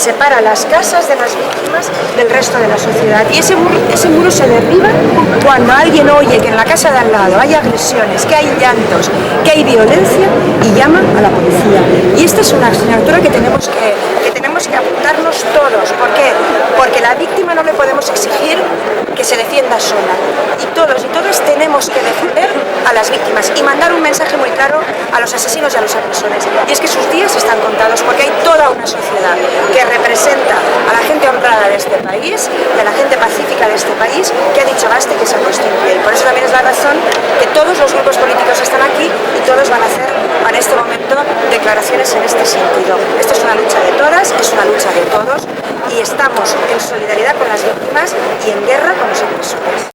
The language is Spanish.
separa las casas de las víctimas del resto de la sociedad. Y ese muro se derriba cuando alguien oye que en la casa de al lado hay agresiones, que hay llantos, que hay violencia y llama a la policía. Y esta es una asignatura que tenemos que apuntarnos todos. ¿Por qué? Porque la víctima no le podemos exigir que se defienda sola. Y todos y todas tenemos que defender a las víctimas y mandar un mensaje muy claro a los asesinos y a los agresores. Y es que sus días están contados, porque hay toda una sociedad que representa a la gente honrada de este país y a la gente pacífica de este país que ha dicho basta y que se ha puesto en pie. Y por eso también es la razón que todos los grupos políticos están aquí y todos van a hacer en este momento declaraciones en este sentido. Esto es una lucha de todas, es una lucha de todos y estamos en solidaridad con las víctimas y en guerra con los agresores.